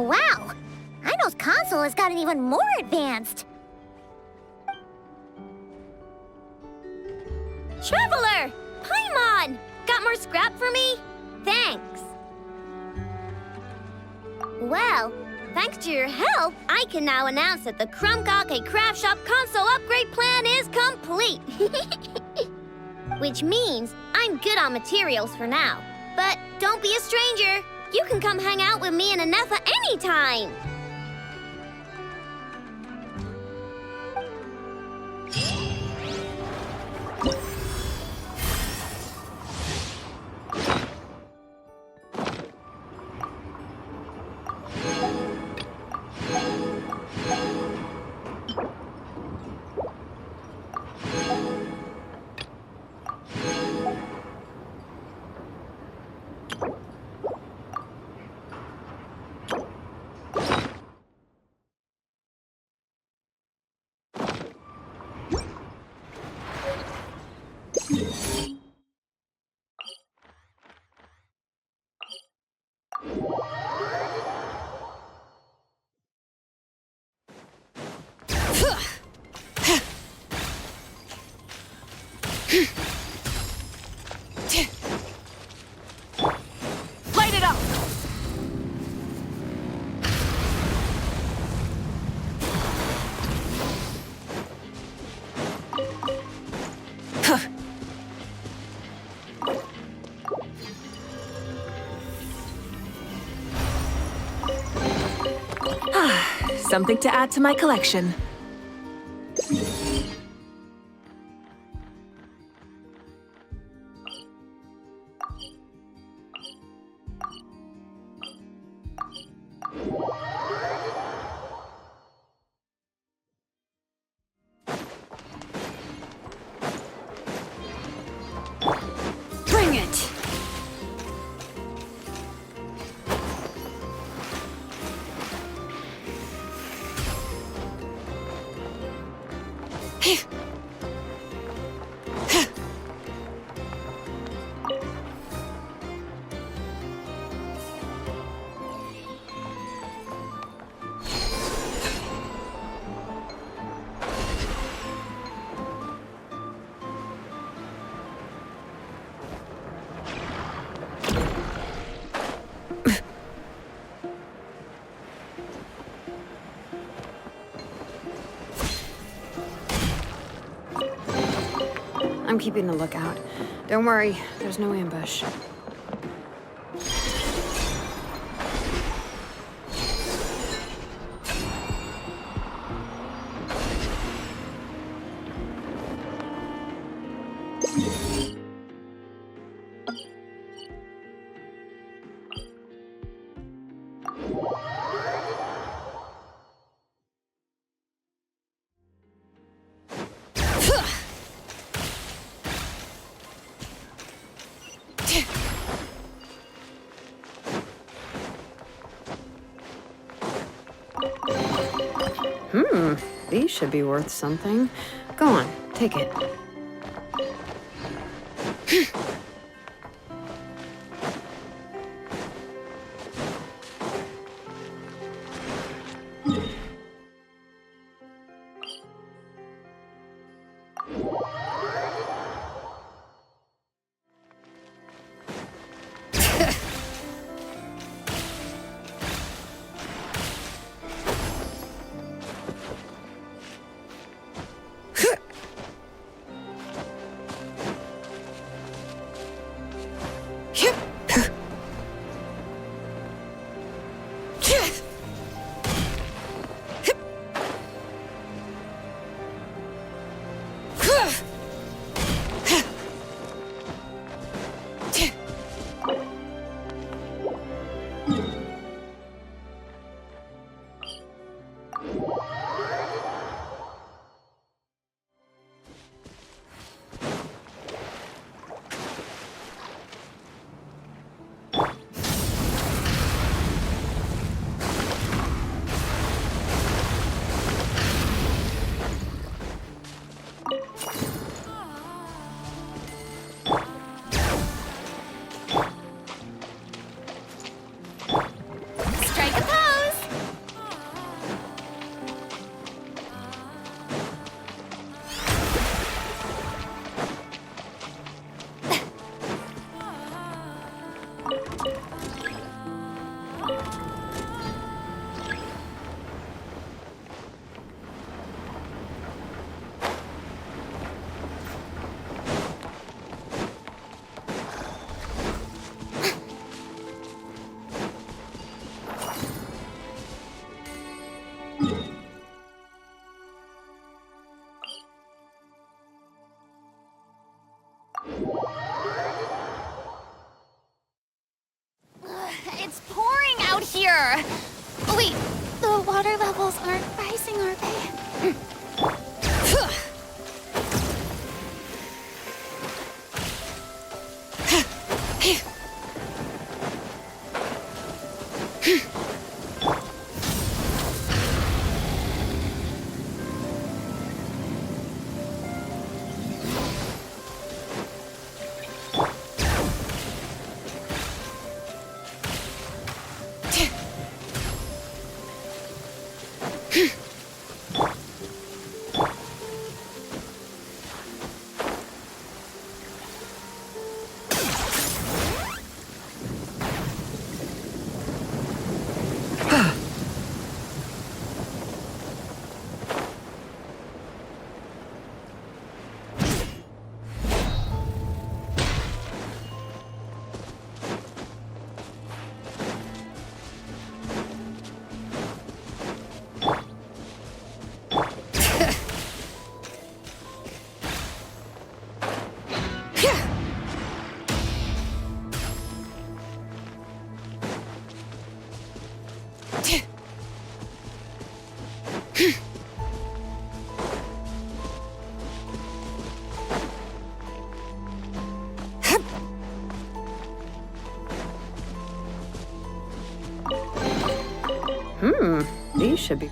Wow! Aino's console has gotten even more advanced. Traveler! Paimon! Got more scrap for me? Thanks. Well, thanks to your help, I can now announce that the Krumgake Craft Shop console upgrade plan is complete. Which means I'm good on materials for now. But don't be a stranger. You can come hang out with me and Anefa anytime. Light it up! Something to add to my collection. Bring it! I'm keeping a lookout. Don't worry, there's no ambush. These should be worth something. Go on, take it. It's pouring out here! Wait, the water levels aren't rising, are they? These should be...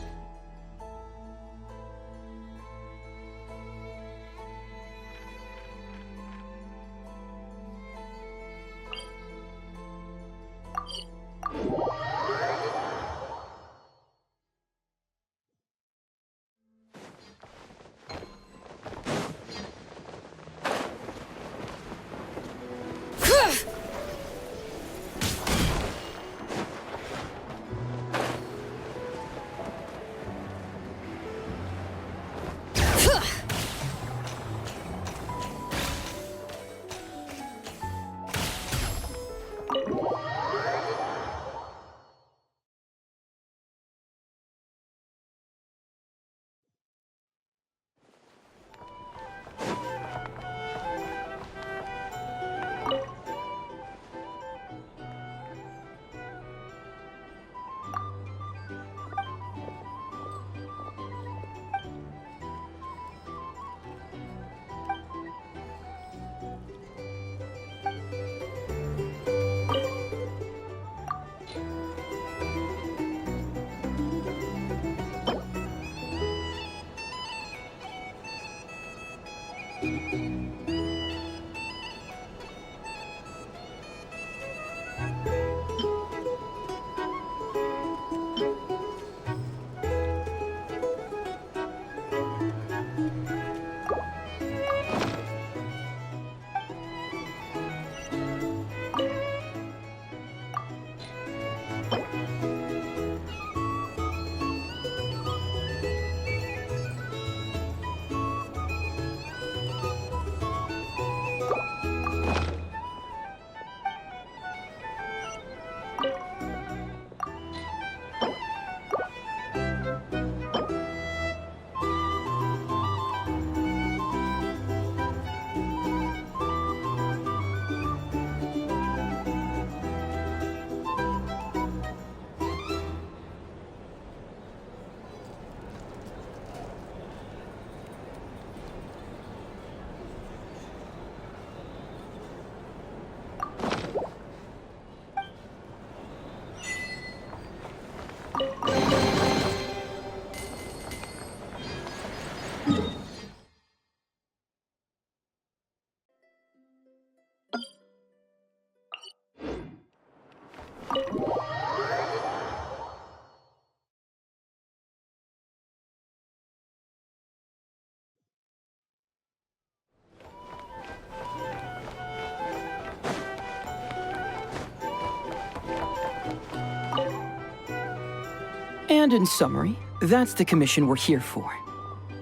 And in summary, that's the commission we're here for.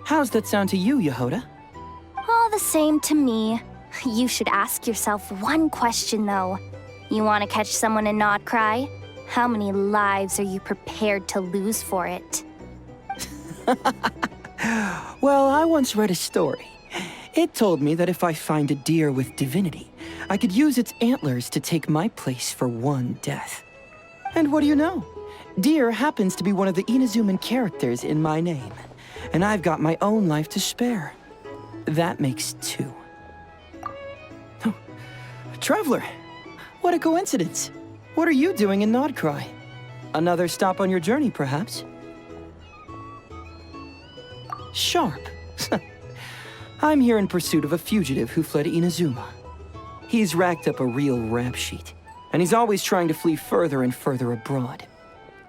How's that sound to you, Yehoda? All the same to me. You should ask yourself one question, though. You want to catch someone and not cry? How many lives are you prepared to lose for it? Well, I once read a story. It told me that if I find a deer with divinity, I could use its antlers to take my place for one death. And what do you know? Deer happens to be one of the Inazuman characters in my name, and I've got my own life to spare. That makes two. Oh, Traveler, what a coincidence. What are you doing in Nodcry? Another stop on your journey, perhaps? Sharp. I'm here in pursuit of a fugitive who fled Inazuma. He's racked up a real rap sheet, and he's always trying to flee further and further abroad.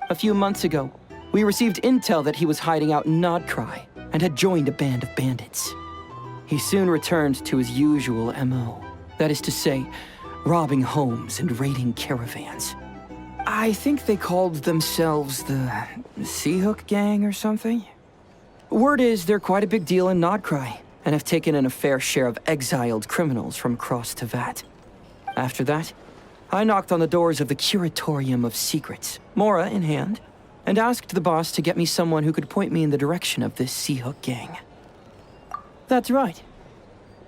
A few months ago, we received intel that he was hiding out in Nodcry and had joined a band of bandits. He soon returned to his usual MO, that is to say, robbing homes and raiding caravans. I think they called themselves the Seahook Gang or something. Word is they're quite a big deal in Nodcry, and have taken in a fair share of exiled criminals from across Tevat. After that, I knocked on the doors of the Curatorium of Secrets, Mora in hand, and asked the boss to get me someone who could point me in the direction of this Seahook Gang. That's right.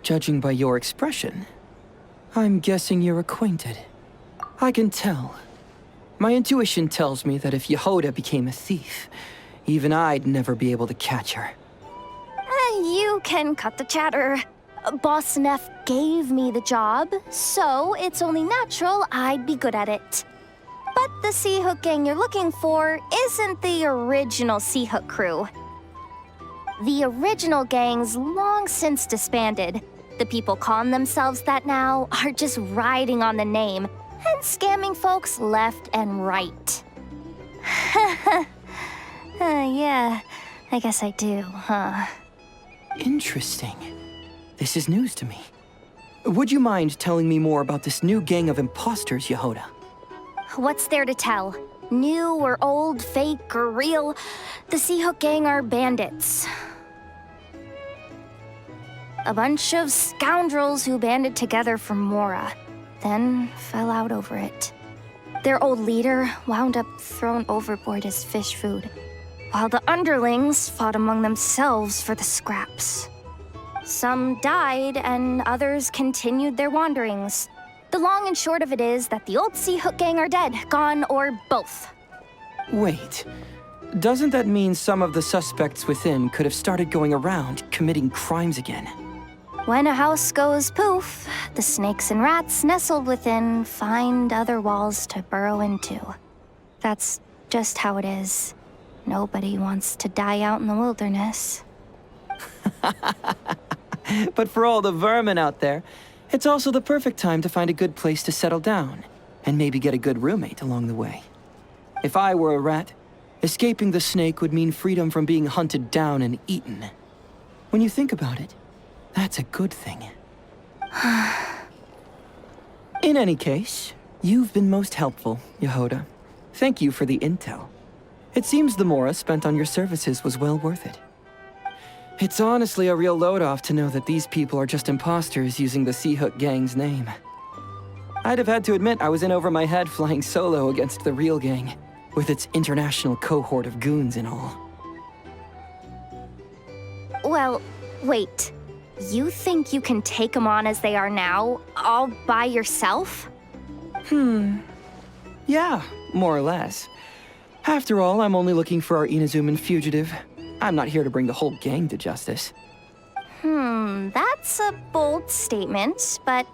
Judging by your expression, I'm guessing you're acquainted. I can tell. My intuition tells me that if Yehoda became a thief, even I'd never be able to catch her. You can cut the chatter. Boss Neff gave me the job, so it's only natural I'd be good at it. But the Seahook Gang you're looking for isn't the original Seahook crew. The original gang's long since disbanded. The people calling themselves that now are just riding on the name and scamming folks left and right. Yeah, I guess I do, huh? Interesting. This is news to me. Would you mind telling me more about this new gang of imposters, Yehoda? What's there to tell? New or old, fake or real, the Seahook Gang are bandits. A bunch of scoundrels who banded together for Mora, then fell out over it. Their old leader wound up thrown overboard as fish food, while the underlings fought among themselves for the scraps. Some died, and others continued their wanderings. The long and short of it is that the old Seahook Gang are dead, gone, or both. Wait. Doesn't that mean some of the suspects within could have started going around committing crimes again? When a house goes poof, the snakes and rats nestled within find other walls to burrow into. That's just how it is. Nobody wants to die out in the wilderness. But for all the vermin out there, it's also the perfect time to find a good place to settle down, and maybe get a good roommate along the way. If I were a rat, escaping the snake would mean freedom from being hunted down and eaten. When you think about it, that's a good thing. In any case, you've been most helpful, Yehoda. Thank you for the intel. It seems the Mora spent on your services was well worth it. It's honestly a real load-off to know that these people are just imposters using the Seahook Gang's name. I'd have had to admit I was in over my head flying solo against the real gang, with its international cohort of goons and all. Well, wait. You think you can take them on as they are now, all by yourself? Yeah, more or less. After all, I'm only looking for our Inazuman fugitive. I'm not here to bring the whole gang to justice. That's a bold statement, but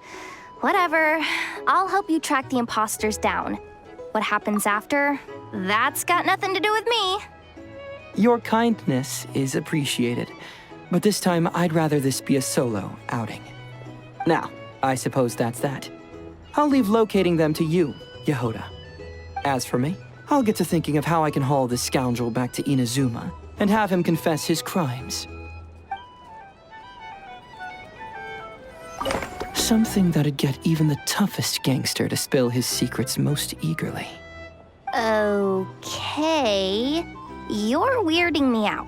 whatever. I'll help you track the imposters down. What happens after? That's got nothing to do with me. Your kindness is appreciated, but this time I'd rather this be a solo outing. Now, I suppose that's that. I'll leave locating them to you, Yehoda. As for me, I'll get to thinking of how I can haul this scoundrel back to Inazuma and have him confess his crimes. Something that'd get even the toughest gangster to spill his secrets most eagerly. Okay. You're weirding me out.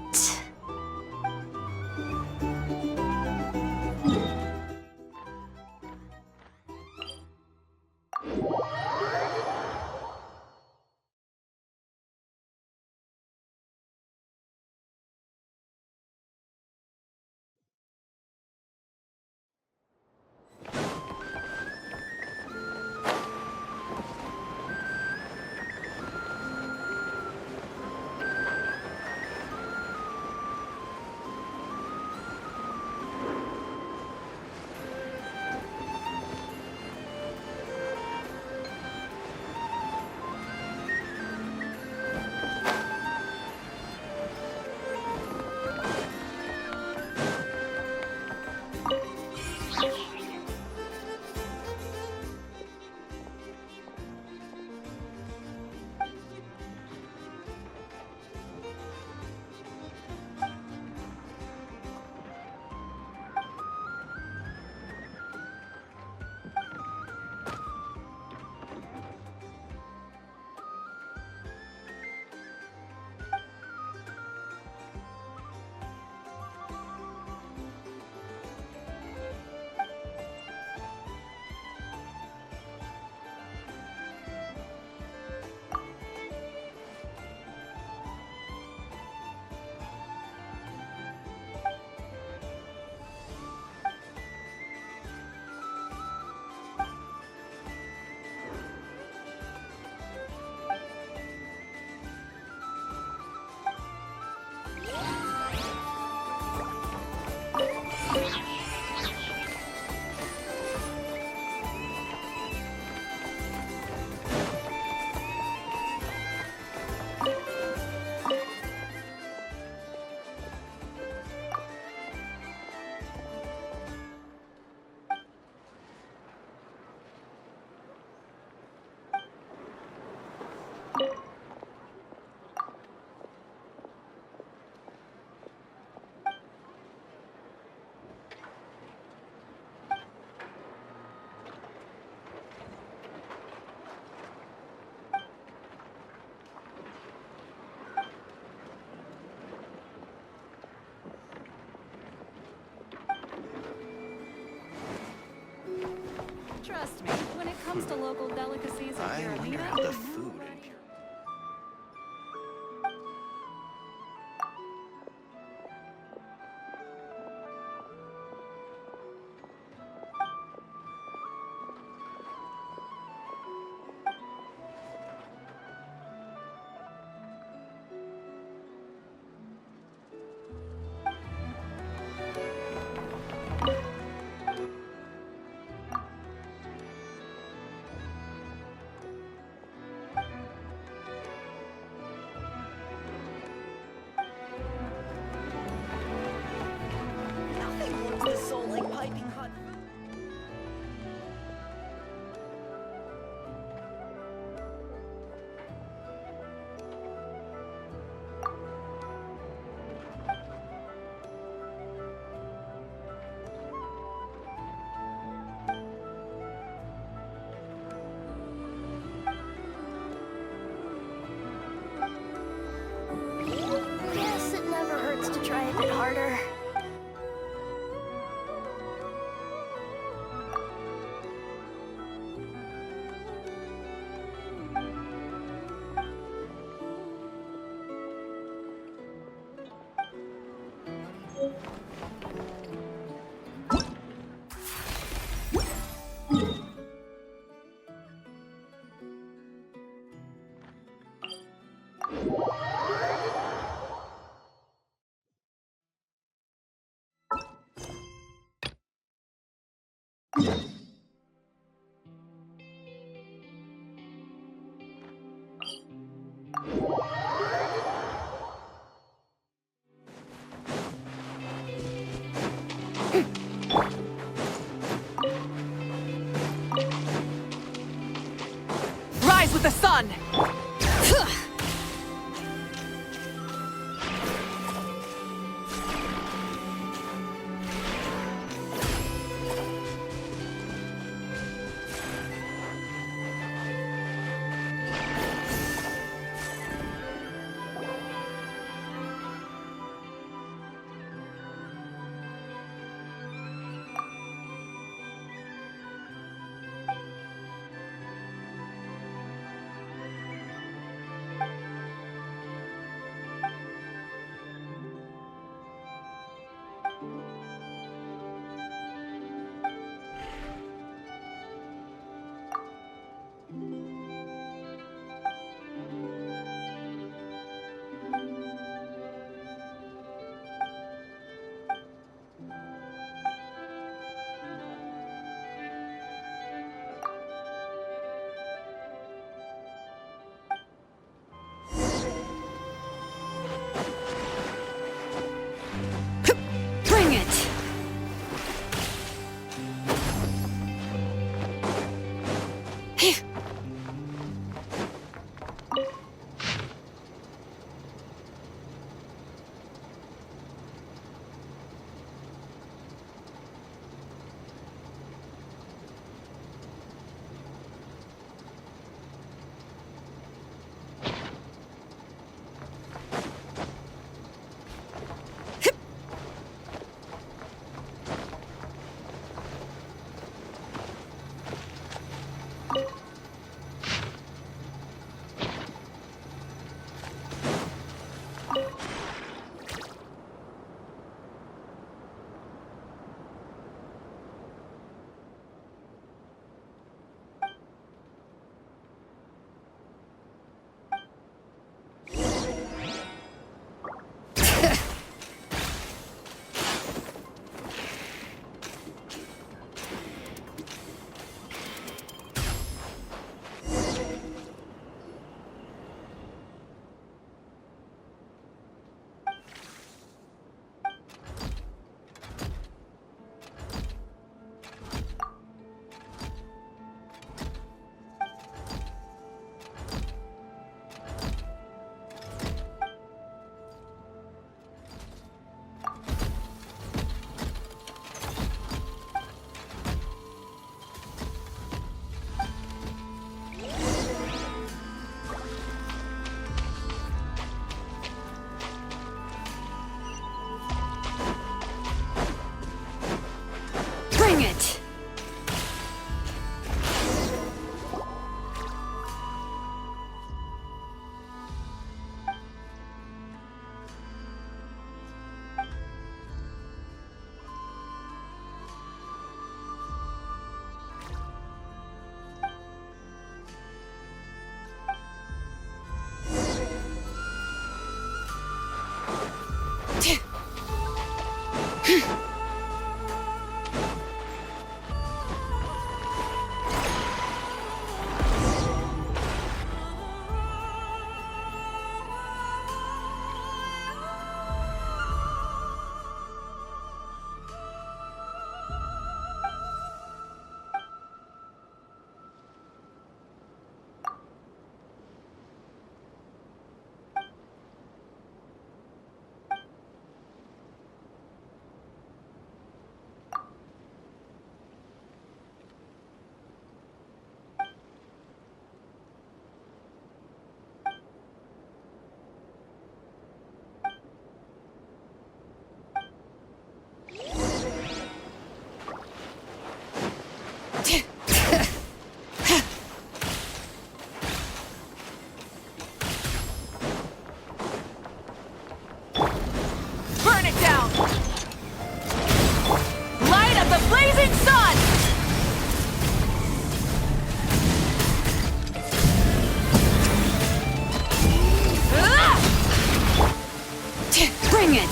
comes to local delicacies, I wonder how the food in here. Guess it never hurts to try a bit harder. Rise with the sun! Bring it! Bring it! Burn it down! Light of the blazing sun! Bring it!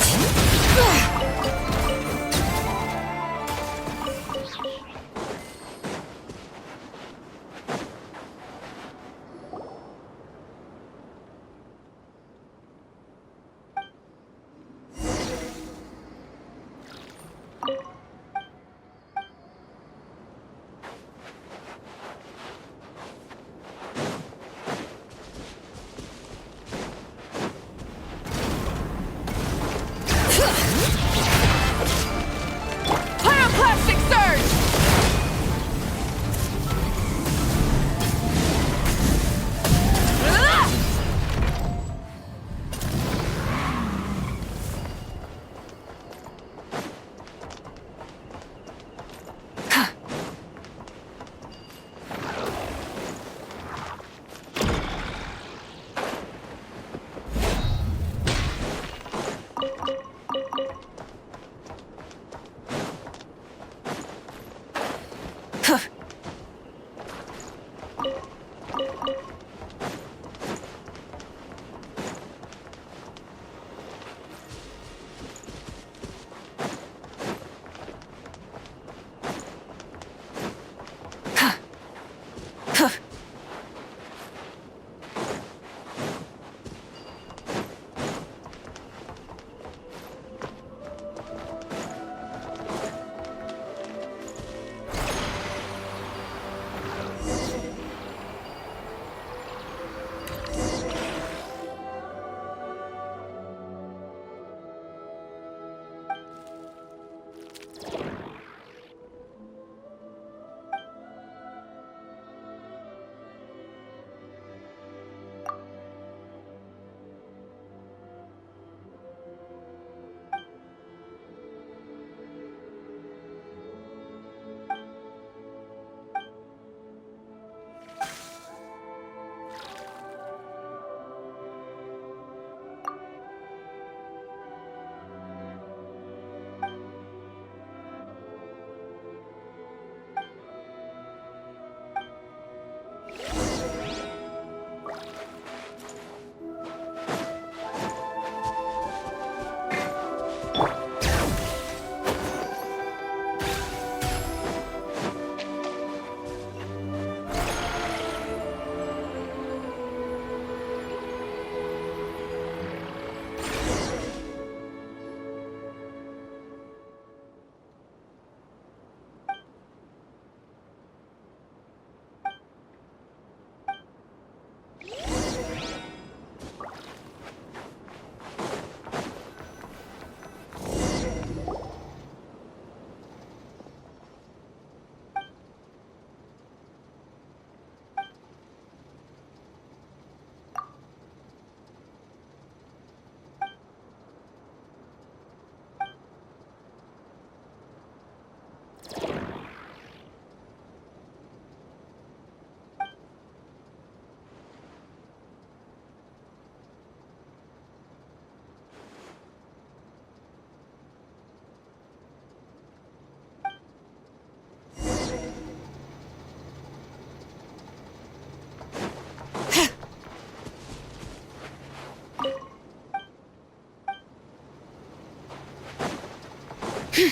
Rise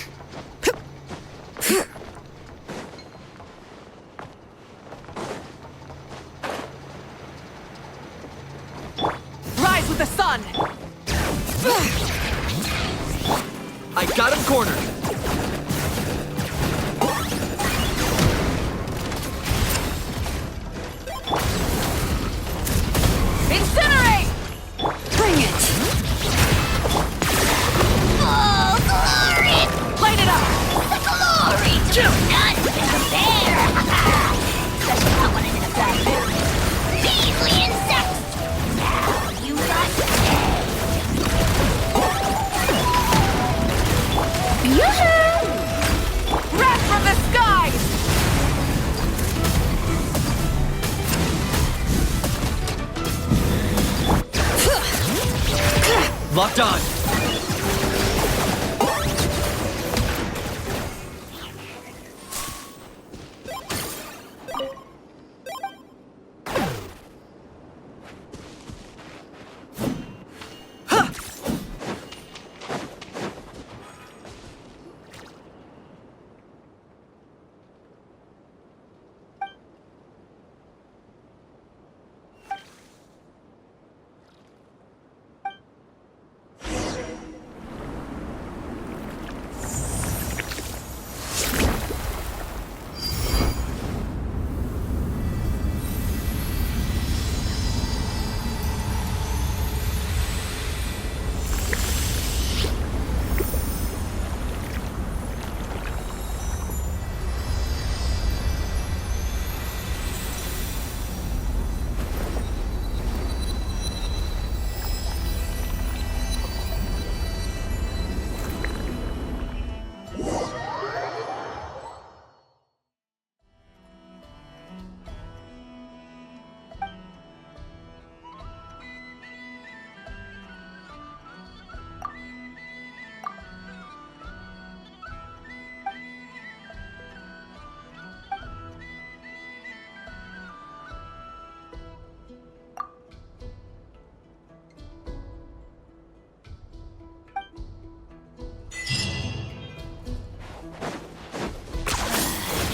with the sun! I got him cornered. Incinerate! Bring it! Oh, glory! Light it up! The glory to none can compare! Especially not when I'm in a bad mood. Measly insects! Now you must pay! Yoo-hoo! Wrath from the skies! Locked on.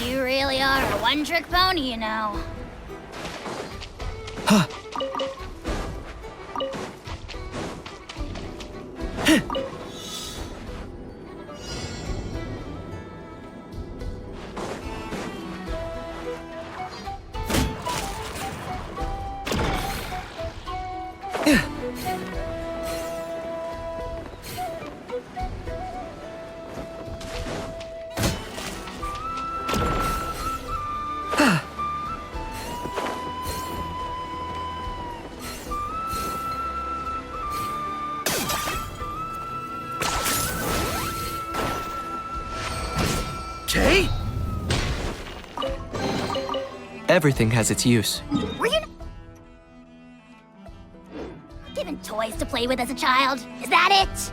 You really are a one-trick pony, you know. Okay? Everything has its use. Were you given toys to play with as a child? Is that it?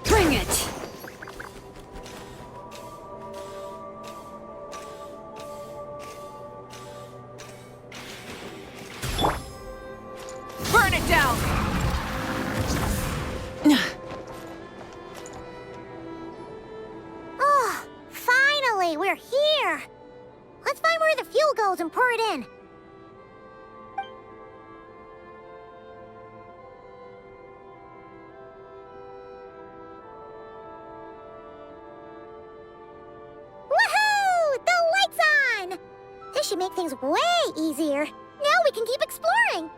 Bring it! Burn it down! Oh, finally, we're here! Let's find where the fuel goes and pour it in. Woohoo! The should make things way easier. Now we can keep exploring.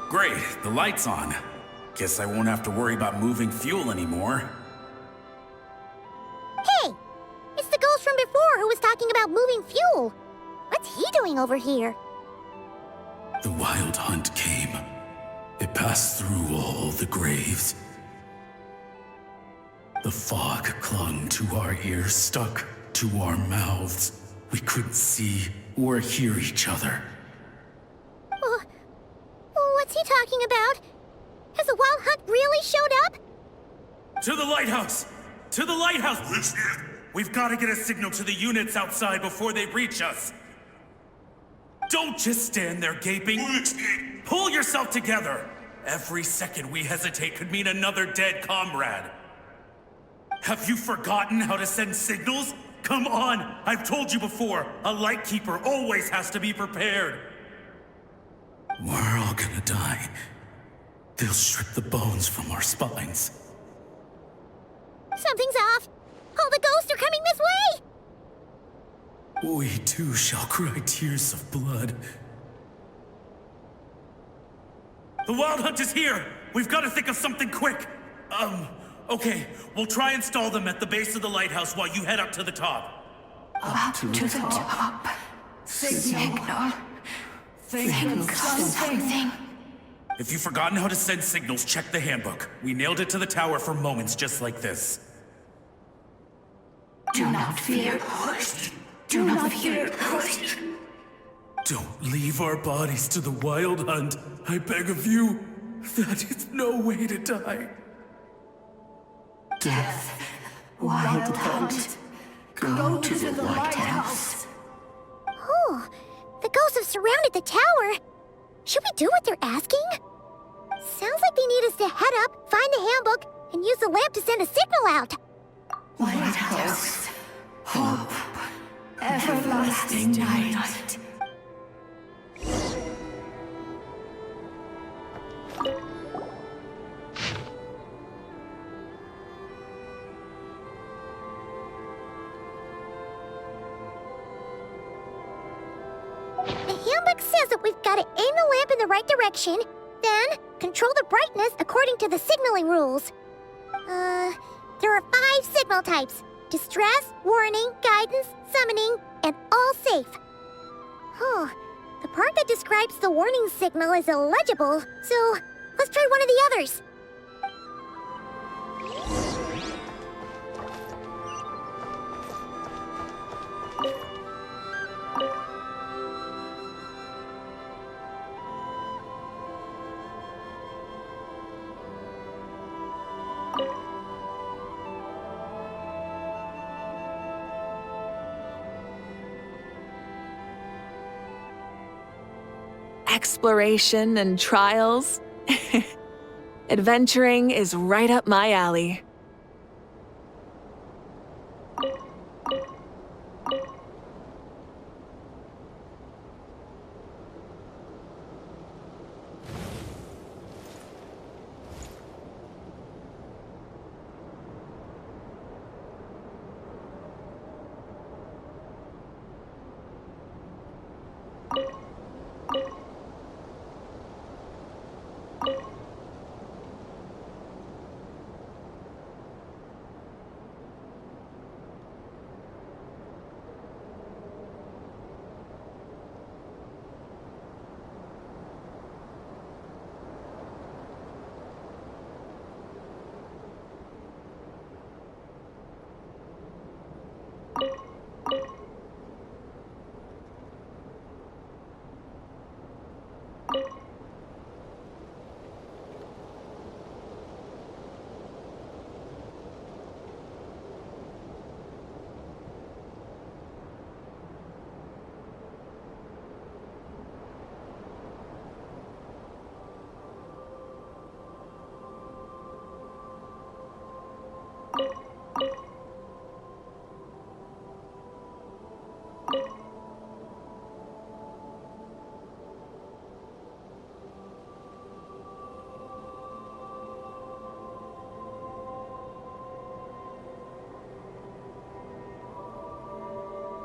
Great, the light's on. Guess I won't have to worry about moving fuel anymore. Hey! It's the ghost from before who was talking about moving fuel. What's he doing over here? The wild hunt came. It passed through all the graves. The fog clung to our ears, stuck to our mouths. We couldn't see or hear each other. What's he talking about? Has the wild hunt really showed up? To the lighthouse! To the lighthouse! We've got to get a signal to the units outside before they reach us. Don't just stand there gaping. Pull yourself together. Every second we hesitate could mean another dead comrade. Have you forgotten how to send signals? Come on! I've told you before, a lightkeeper always has to be prepared. We're all gonna die. They'll strip the bones from our spines. Something's off. All the ghosts are coming this way! We too shall cry tears of blood. The wild hunt is here! We've got to think of something quick! Okay, we'll try and stall them at the base of the lighthouse while you head up to the top. Up to the top. Signal. Think of something. If you've forgotten how to send signals, check the handbook. We nailed it to the tower for moments just like this. Do not fear. Do not fear. Don't leave our bodies to the wild hunt. I beg of you. That is no way to die. Death. Wild hunt. Go to the lighthouse. Oh, the ghosts have surrounded the tower. Should we do what they're asking? Sounds like they need us to head up, find the handbook, and use the lamp to send a signal out. Lighthouse. Hope. Everlasting night. The handbook says that we've got to aim the lamp in the right direction, then control the brightness according to the signaling rules. There are 5 signal types: distress, warning, guidance, summoning, and all safe. The part that describes the warning signal is illegible, so let's try one of the others. Exploration and trials. Adventuring is right up my alley.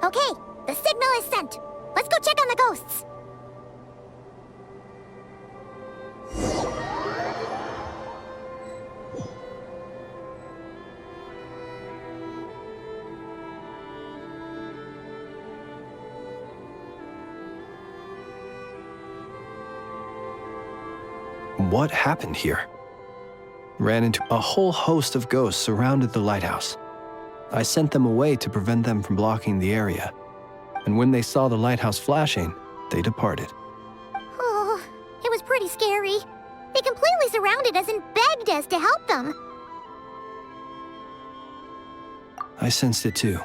Okay, the signal is sent. Let's go check on the ghosts. What happened here? Ran into a whole host of ghosts surrounded the lighthouse. I sent them away to prevent them from blocking the area. And when they saw the lighthouse flashing, they departed. Oh, it was pretty scary. They completely surrounded us and begged us to help them. I sensed it too.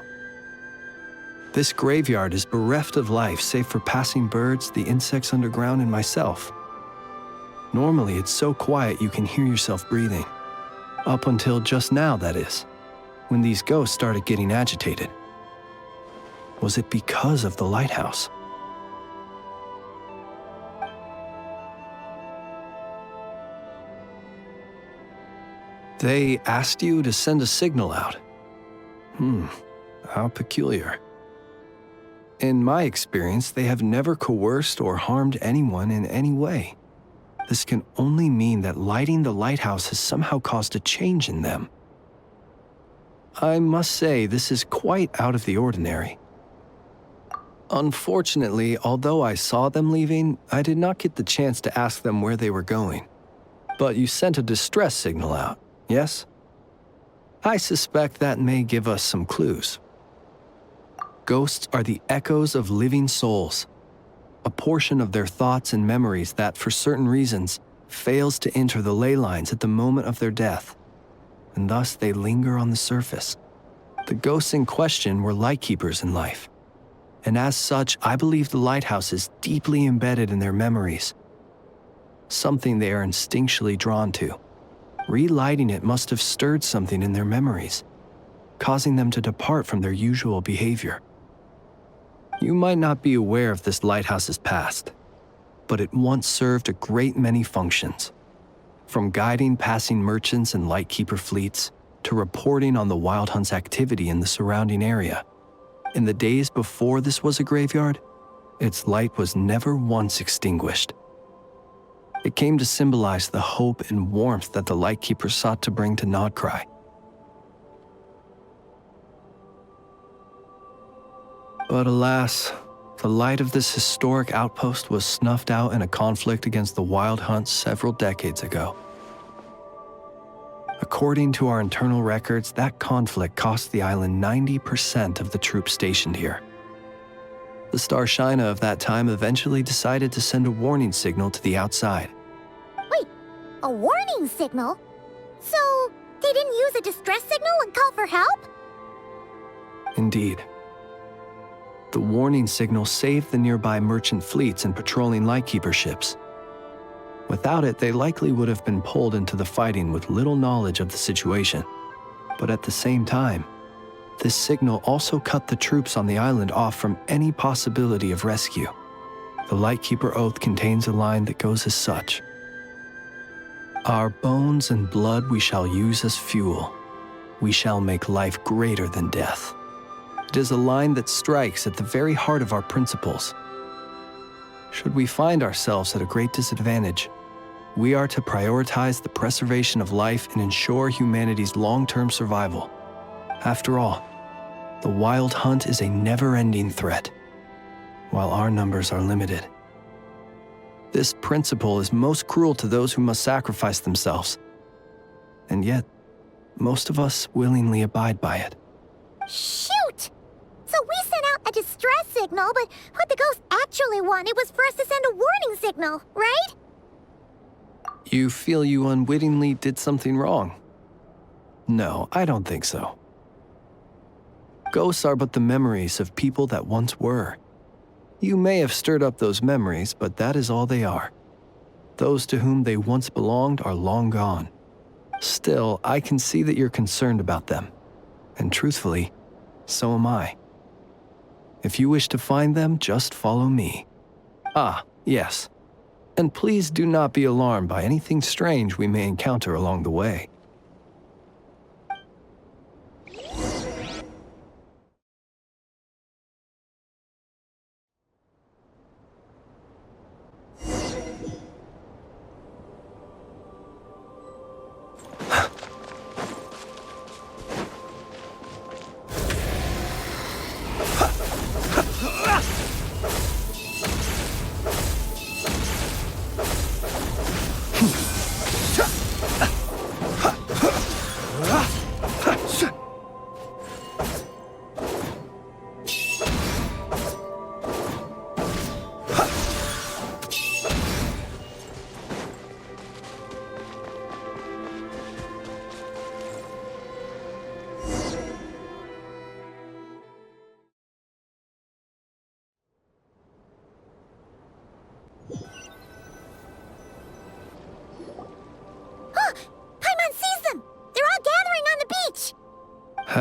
This graveyard is bereft of life save for passing birds, the insects underground, and myself. Normally, it's so quiet you can hear yourself breathing. Up until just now, that is, when these ghosts started getting agitated. Was it because of the lighthouse? They asked you to send a signal out. How peculiar. In my experience, they have never coerced or harmed anyone in any way. This can only mean that lighting the lighthouse has somehow caused a change in them. I must say, this is quite out of the ordinary. Unfortunately, although I saw them leaving, I did not get the chance to ask them where they were going. But you sent a distress signal out, yes? I suspect that may give us some clues. Ghosts are the echoes of living souls. A portion of their thoughts and memories that, for certain reasons, fails to enter the ley lines at the moment of their death, and thus they linger on the surface. The ghosts in question were lightkeepers in life, and as such, I believe the lighthouse is deeply embedded in their memories, something they are instinctually drawn to. Relighting it must have stirred something in their memories, causing them to depart from their usual behavior. You might not be aware of this lighthouse's past, but it once served a great many functions. From guiding passing merchants and lightkeeper fleets, to reporting on the Wild Hunt's activity in the surrounding area. In the days before this was a graveyard, its light was never once extinguished. It came to symbolize the hope and warmth that the lightkeeper sought to bring to Nodcry. But alas, the light of this historic outpost was snuffed out in a conflict against the Wild Hunt several decades ago. According to our internal records, that conflict cost the island 90% of the troops stationed here. The Starshina of that time eventually decided to send a warning signal to the outside. Wait, a warning signal? So, they didn't use a distress signal and call for help? Indeed. The warning signal saved the nearby merchant fleets and patrolling lightkeeper ships. Without it, they likely would have been pulled into the fighting with little knowledge of the situation. But at the same time, this signal also cut the troops on the island off from any possibility of rescue. The Lightkeeper Oath contains a line that goes as such: "Our bones and blood we shall use as fuel. We shall make life greater than death." It is a line that strikes at the very heart of our principles. Should we find ourselves at a great disadvantage, we are to prioritize the preservation of life and ensure humanity's long-term survival. After all, the Wild Hunt is a never-ending threat, while our numbers are limited. This principle is most cruel to those who must sacrifice themselves, and yet, most of us willingly abide by it. Shoot! So we sent out a distress signal, but what the ghost actually wanted was for us to send a warning signal, right? You feel you unwittingly did something wrong? No, I don't think so. Ghosts are but the memories of people that once were. You may have stirred up those memories, but that is all they are. Those to whom they once belonged are long gone. Still, I can see that you're concerned about them. And truthfully, so am I. If you wish to find them, just follow me. Ah, yes. And please do not be alarmed by anything strange we may encounter along the way.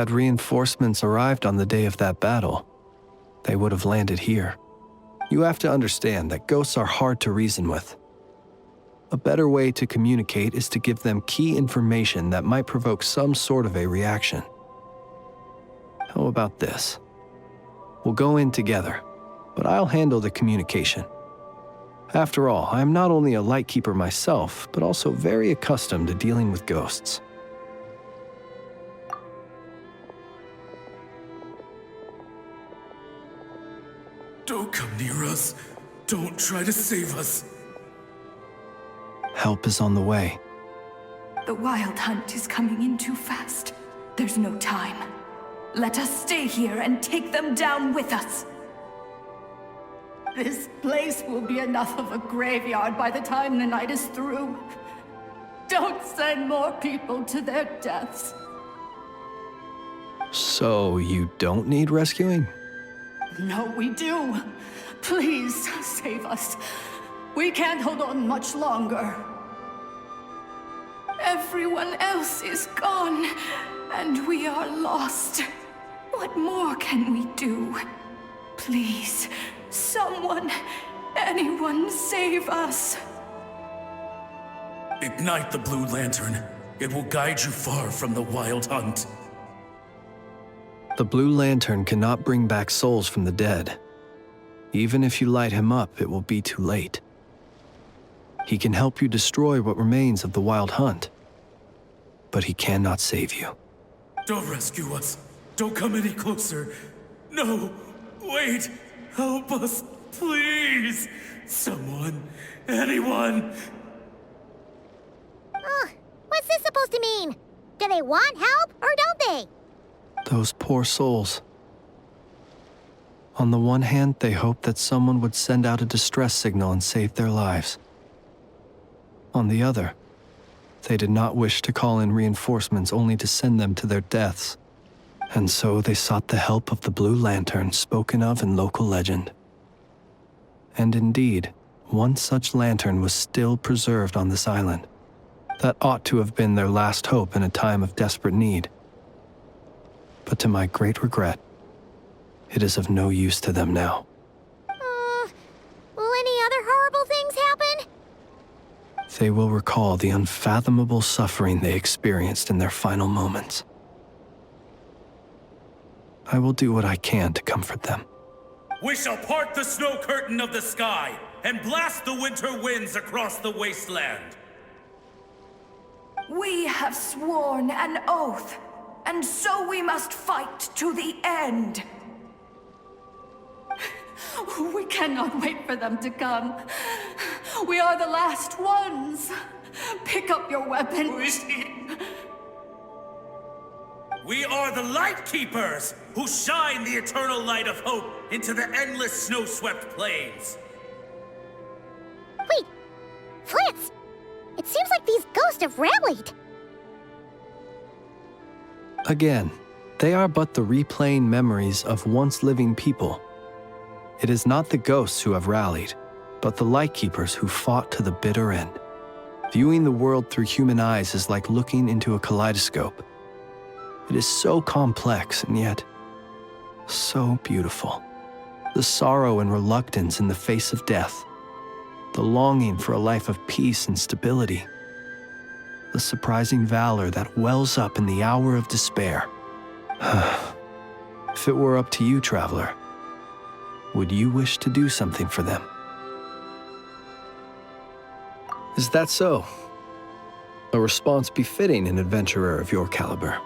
Had reinforcements arrived on the day of that battle, they would have landed here. You have to understand that ghosts are hard to reason with. A better way to communicate is to give them key information that might provoke some sort of a reaction. How about this? We'll go in together, but I'll handle the communication. After all, I am not only a lightkeeper myself, but also very accustomed to dealing with ghosts. Don't come near us. Don't try to save us. Help is on the way. The wild hunt is coming in too fast. There's no time. Let us stay here and take them down with us. This place will be enough of a graveyard by the time the night is through. Don't send more people to their deaths. So you don't need rescuing? No, we do. Please, save us. We can't hold on much longer. Everyone else is gone, and we are lost. What more can we do? Please, someone, anyone, save us. Ignite the blue lantern. It will guide you far from the wild hunt. The blue lantern cannot bring back souls from the dead. Even if you light him up, it will be too late. He can help you destroy what remains of the wild hunt, but he cannot save you. Don't rescue us. Don't come any closer. No, wait. Help us, please. Someone, anyone. What's this supposed to mean? Do they want help, or don't they? Those poor souls. On the one hand, they hoped that someone would send out a distress signal and save their lives. On the other, they did not wish to call in reinforcements only to send them to their deaths. And so they sought the help of the Blue Lantern spoken of in local legend. And indeed, one such lantern was still preserved on this island. That ought to have been their last hope in a time of desperate need. But to my great regret, it is of no use to them now. Will any other horrible things happen? They will recall the unfathomable suffering they experienced in their final moments. I will do what I can to comfort them. We shall part the snow curtain of the sky and blast the winter winds across the wasteland. We have sworn an oath, and so we must fight to the end. We cannot wait for them to come. We are the last ones. Pick up your weapons. We are the Light Keepers, who shine the eternal light of hope into the endless snow-swept plains. Wait, Flins! It seems like these ghosts have rallied. Again, they are but the replaying memories of once living people. It is not the ghosts who have rallied, but the Lightkeepers who fought to the bitter end. Viewing the world through human eyes is like looking into a kaleidoscope. It is so complex and yet so beautiful. The sorrow and reluctance in the face of death. The longing for a life of peace and stability. The surprising valor that wells up in the hour of despair. If it were up to you, traveler, would you wish to do something for them? Is that so? A response befitting an adventurer of your caliber.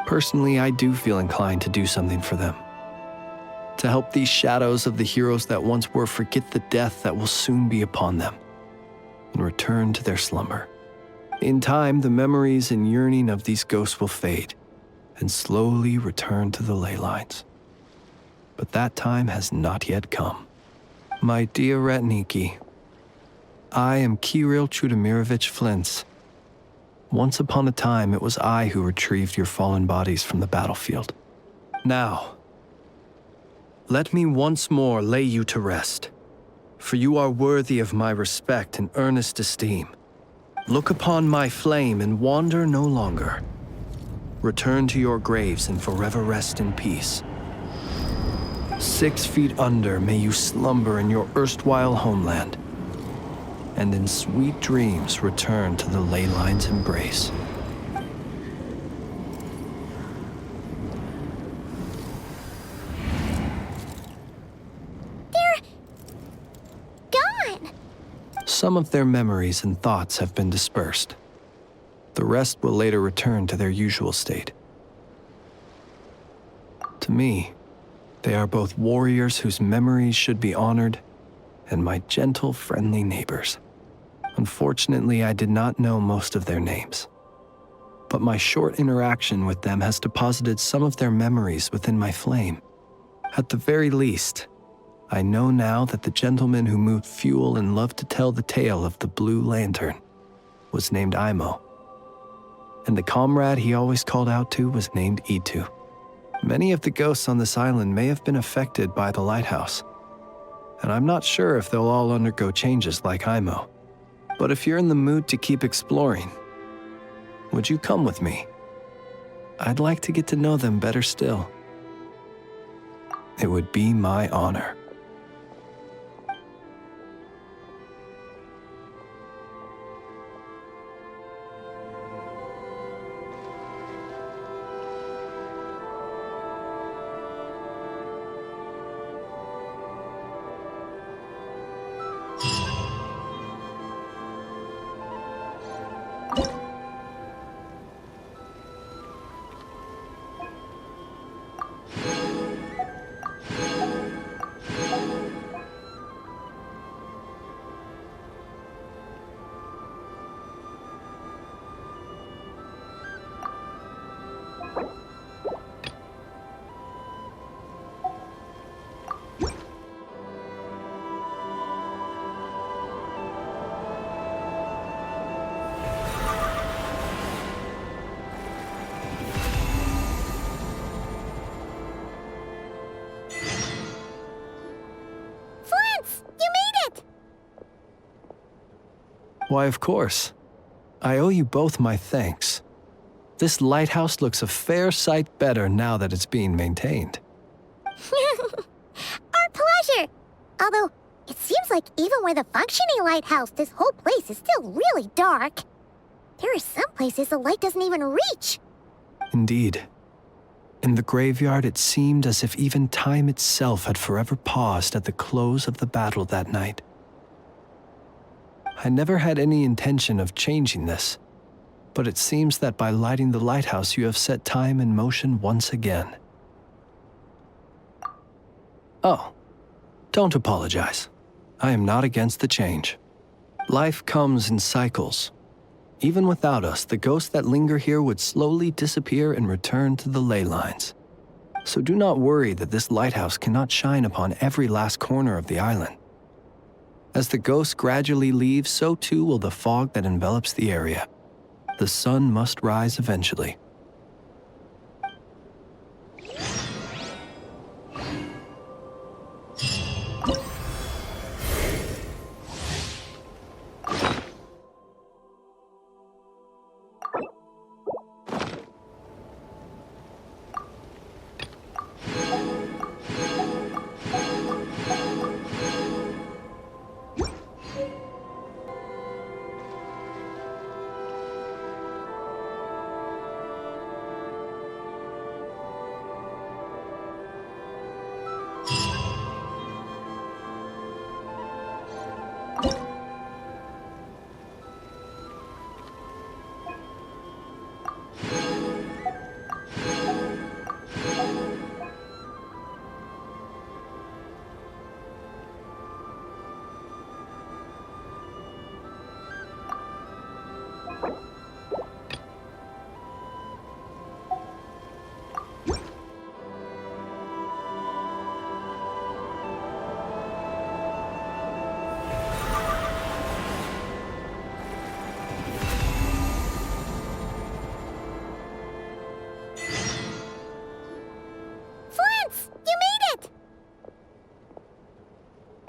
Personally, I do feel inclined to do something for them. To help these shadows of the heroes that once were forget the death that will soon be upon them, and return to their slumber. In time, the memories and yearning of these ghosts will fade, and slowly return to the ley lines. But that time has not yet come. My dear Ratniki, I am Kirill Chudamirovich Flins. Once upon a time, it was I who retrieved your fallen bodies from the battlefield. Now, let me once more lay you to rest, for you are worthy of my respect and earnest esteem. Look upon my flame and wander no longer. return to your graves and forever rest in peace. 6 feet under may you slumber in your erstwhile homeland, and in sweet dreams return to the ley line's embrace. They're gone. Some of their memories and thoughts have been dispersed. The rest will later return to their usual state. To me, they are both warriors whose memories should be honored, and my gentle, friendly neighbors. Unfortunately, I did not know most of their names, but my short interaction with them has deposited some of their memories within my flame. At the very least, I know now that the gentleman who moved fuel and loved to tell the tale of the Blue Lantern was named Aino, and the comrade he always called out to was named Itu. Many of the ghosts on this island may have been affected by the lighthouse, and I'm not sure if they'll all undergo changes like Aino. But if you're in the mood to keep exploring, would you come with me? I'd like to get to know them better still. It would be my honor. Why, of course. I owe you both my thanks. This lighthouse looks a fair sight better now that it's being maintained. Our pleasure! Although, it seems like even with a functioning lighthouse, this whole place is still really dark. There are some places the light doesn't even reach. Indeed. In the graveyard, it seemed as if even time itself had forever paused at the close of the battle that night. I never had any intention of changing this, but it seems that by lighting the lighthouse you have set time in motion once again. Oh, don't apologize. I am not against the change. Life comes in cycles. Even without us, the ghosts that linger here would slowly disappear and return to the ley lines. So do not worry that this lighthouse cannot shine upon every last corner of the island. As the ghosts gradually leave, so too will the fog that envelops the area. The sun must rise eventually.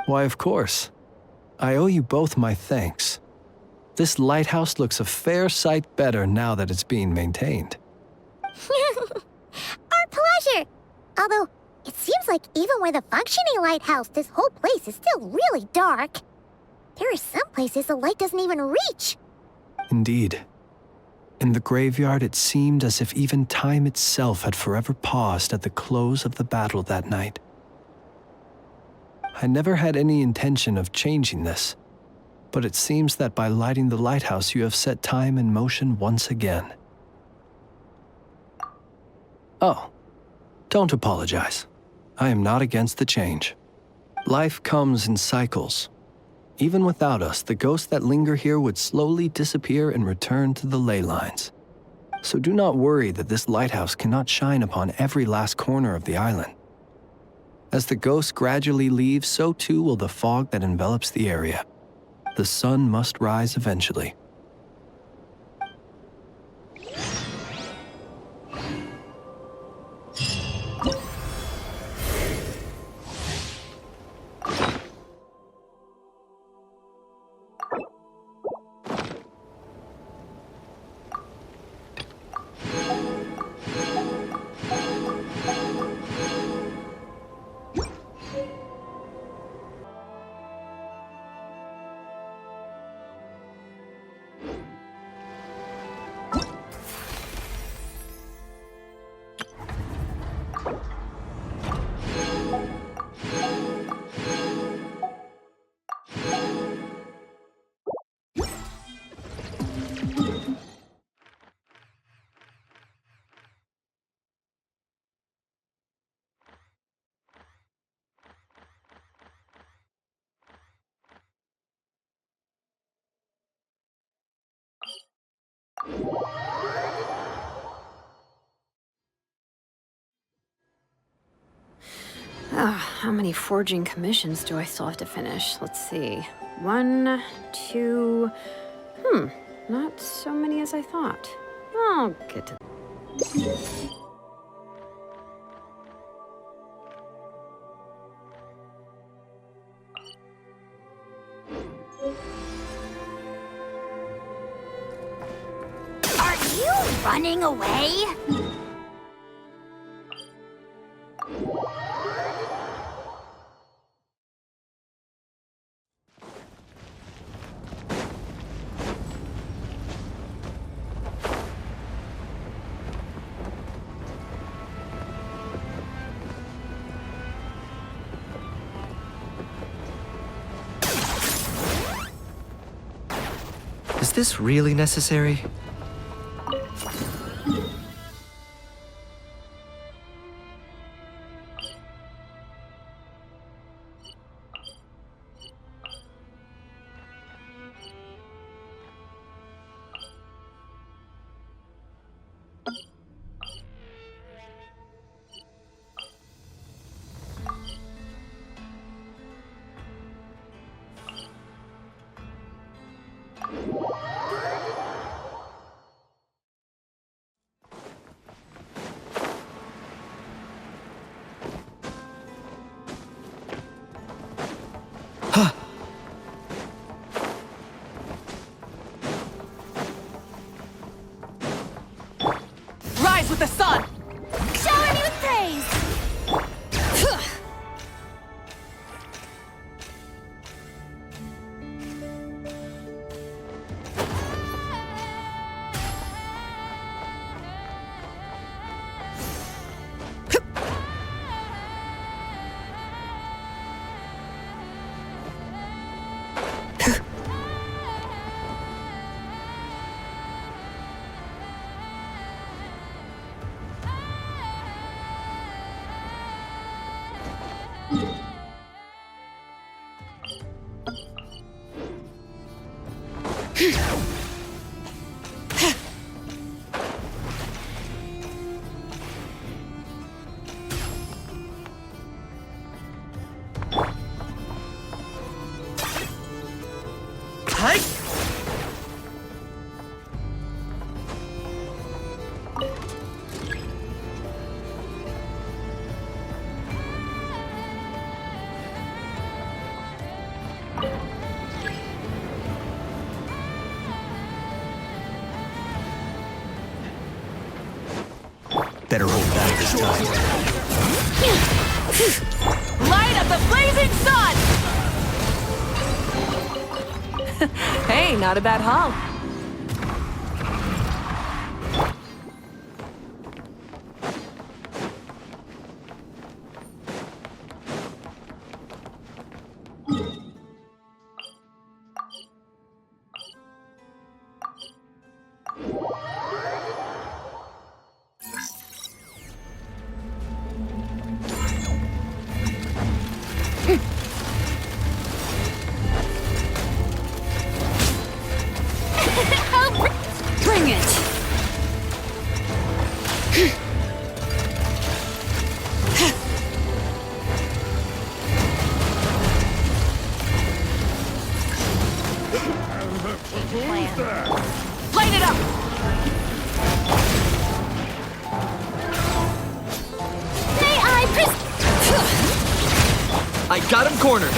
Why, of course. I owe you both my thanks. This lighthouse looks a fair sight better now that it's being maintained. Although, it seems like even with a functioning lighthouse, this whole place is still really dark. There are some places the light doesn't even reach. Indeed. In the graveyard, it seemed as if even time itself had forever paused at the close of the battle that night. I never had any intention of changing this, but it seems that by lighting the lighthouse, you have set time in motion once again. Oh, don't apologize. I am not against the change. Life comes in cycles. Even without us, the ghosts that linger here would slowly disappear and return to the ley lines. So do not worry that this lighthouse cannot shine upon every last corner of the island. As the ghosts gradually leave, so too will the fog that envelops the area. The sun must rise eventually. How many forging commissions do I still have to finish? Let's see. 1, 2... not so many as I thought. I'll get to... Are you running away? Is this really necessary? Rise with the sun! Shower me with praise! Better hold back this time. Light up the blazing sun! Hey, not a bad haul. Bring it! Light it up! May I I got him cornered.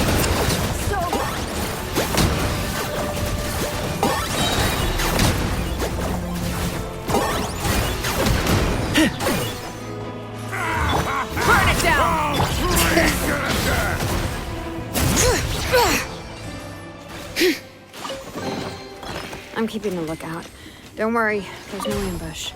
Burn it down! I'm keeping a lookout. Don't worry, there's no ambush.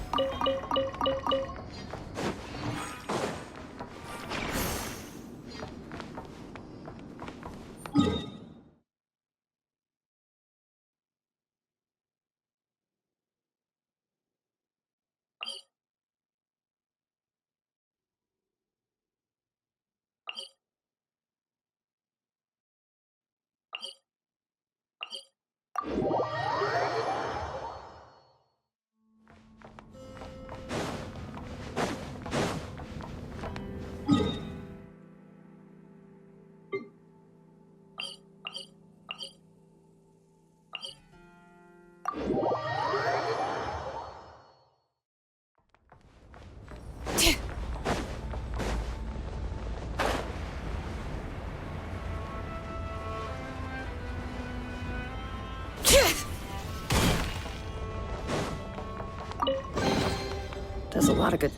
Does a lot of good.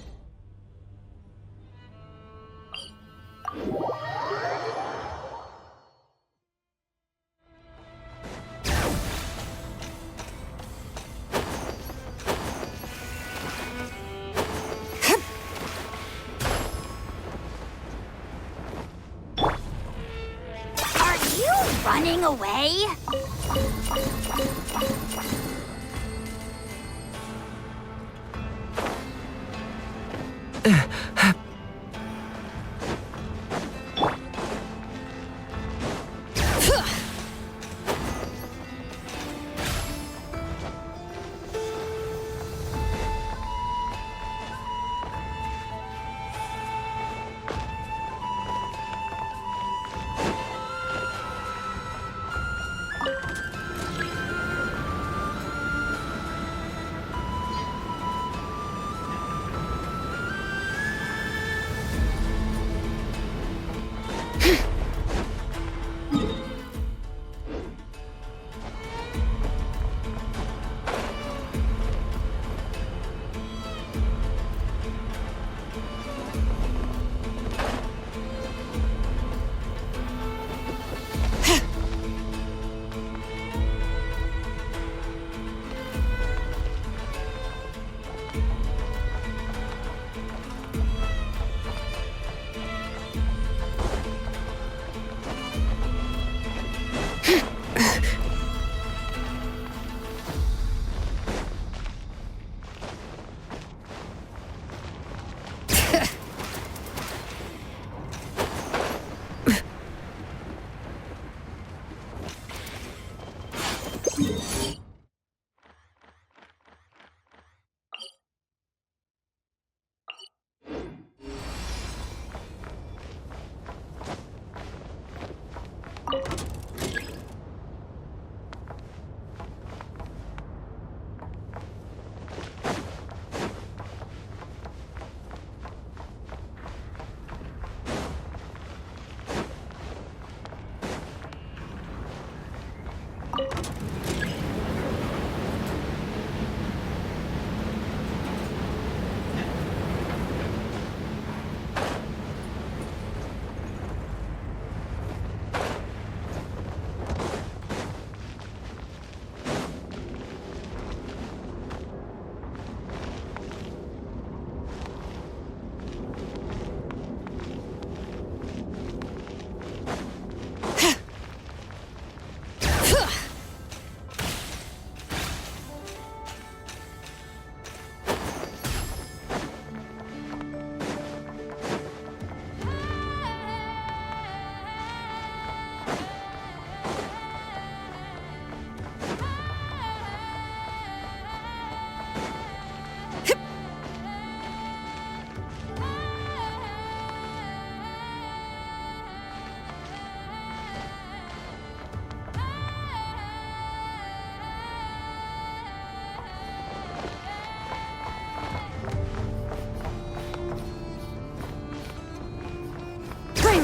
Are you running away?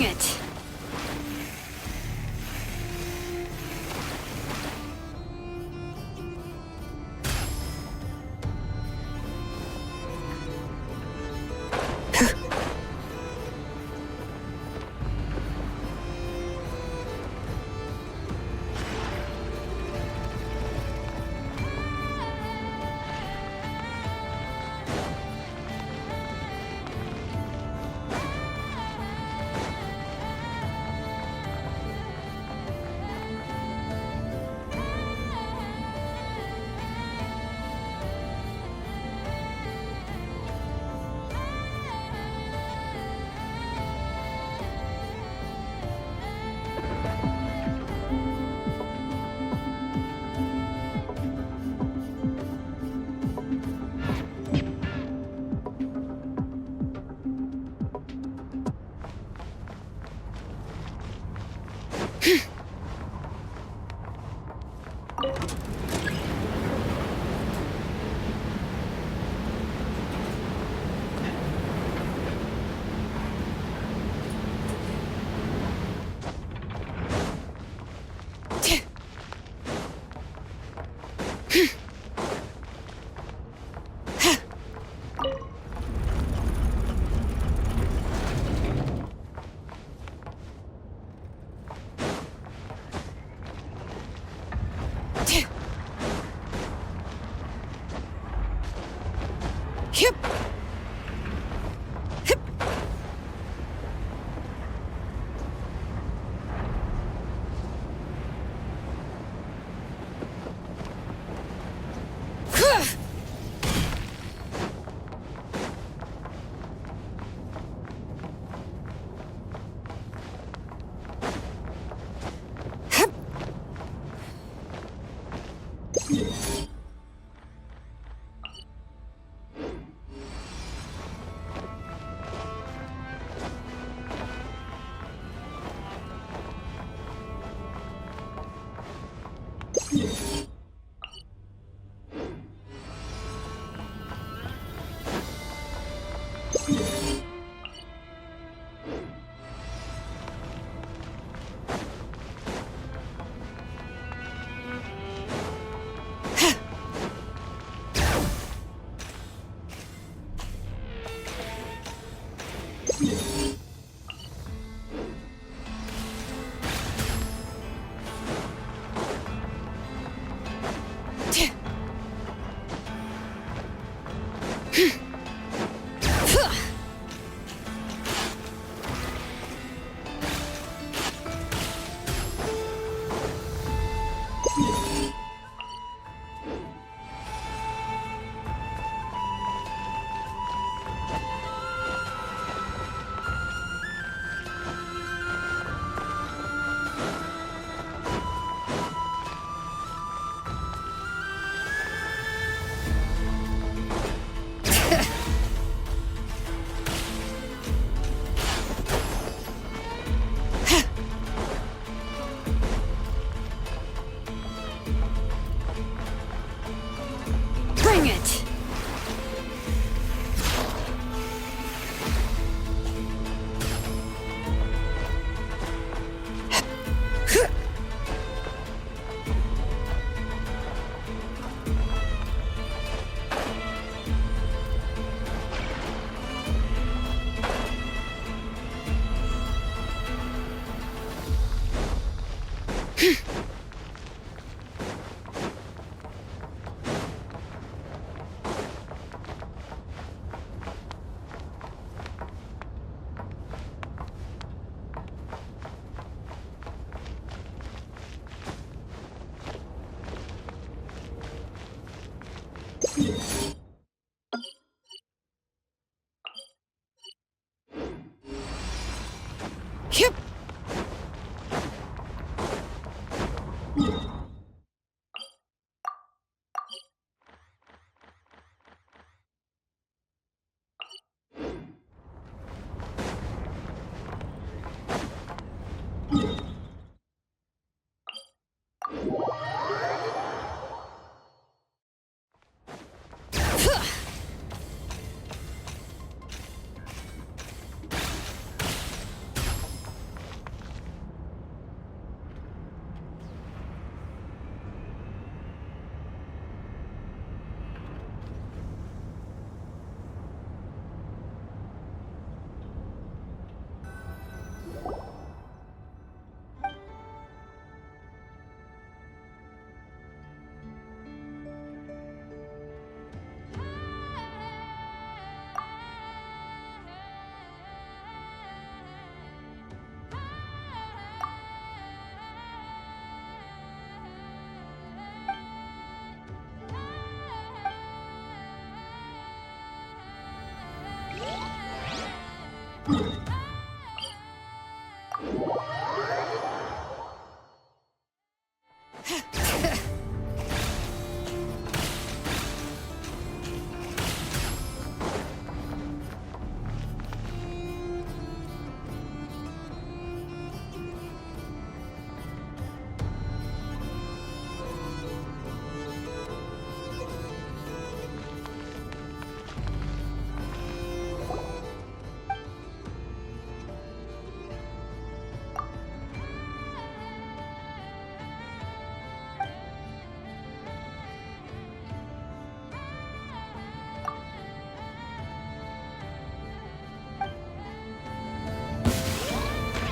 it!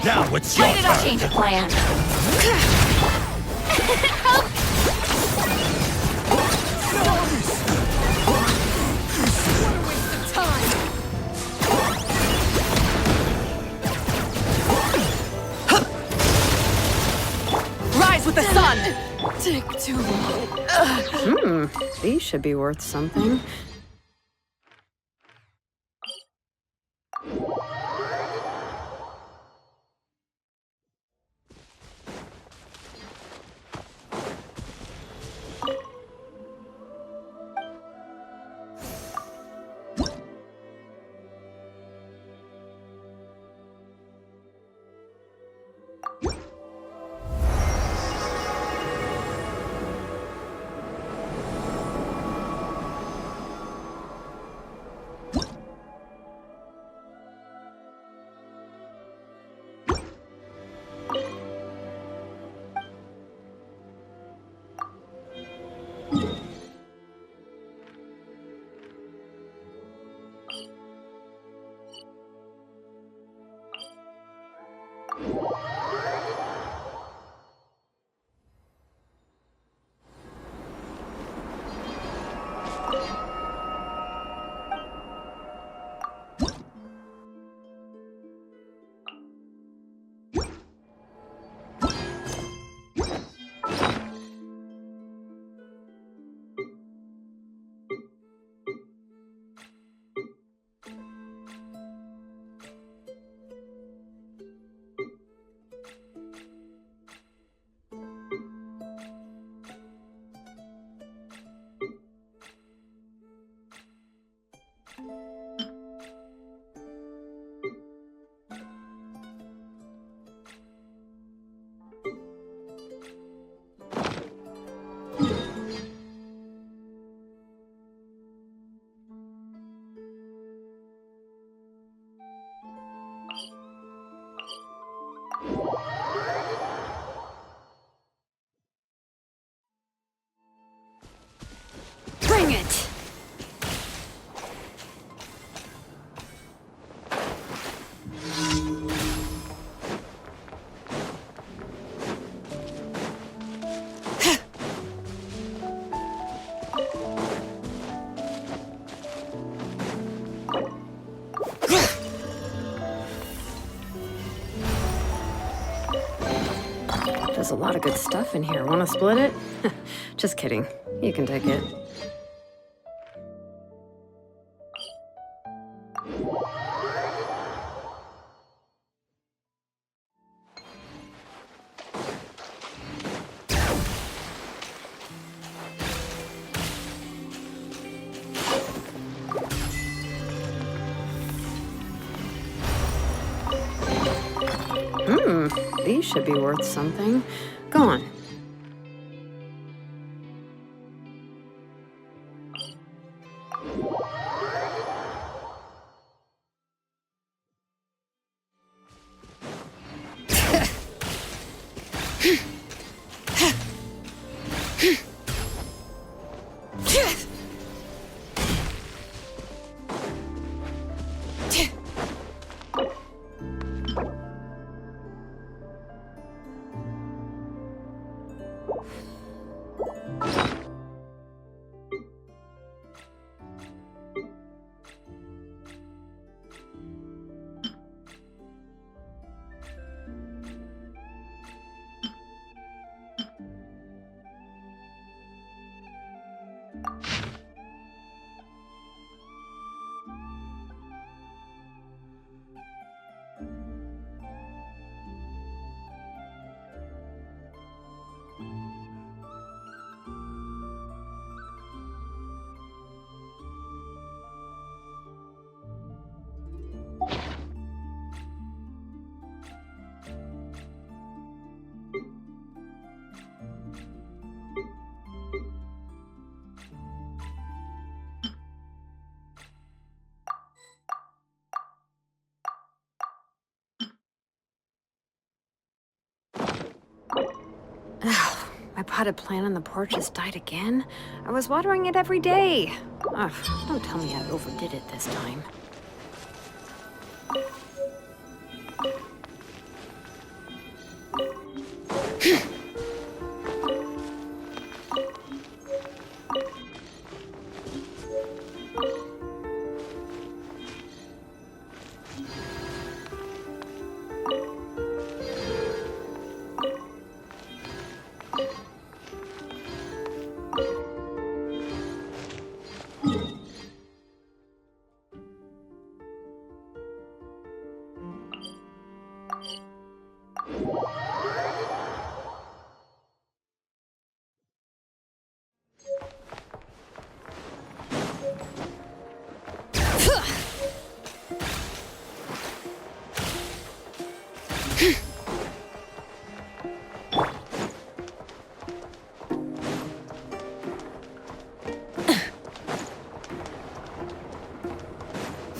Now what's your Why did I turn? change of plan? Rise with the sun! Take too long. These should be worth something. Bring it! There's a lot of good stuff in here. Want to split it? Just kidding. You can take it. These should be worth something. Go on. My potted plant on the porch has died again. I was watering it every day. Ugh, don't tell me I overdid it this time.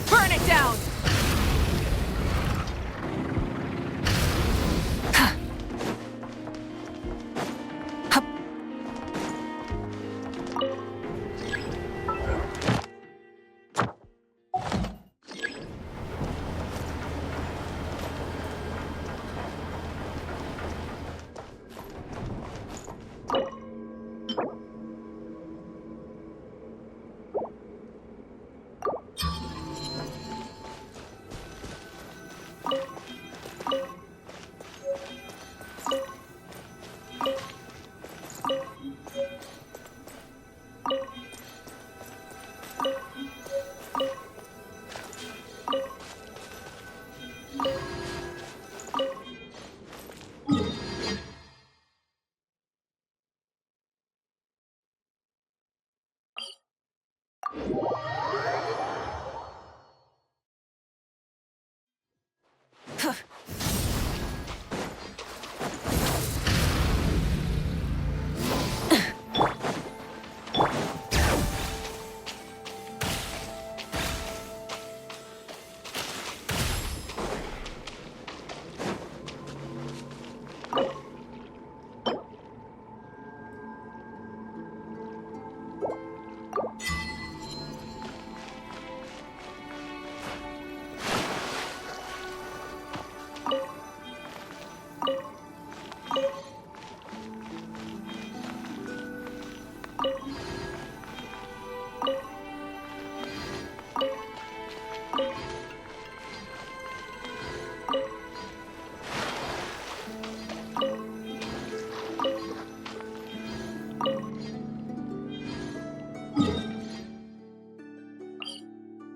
Burn it down!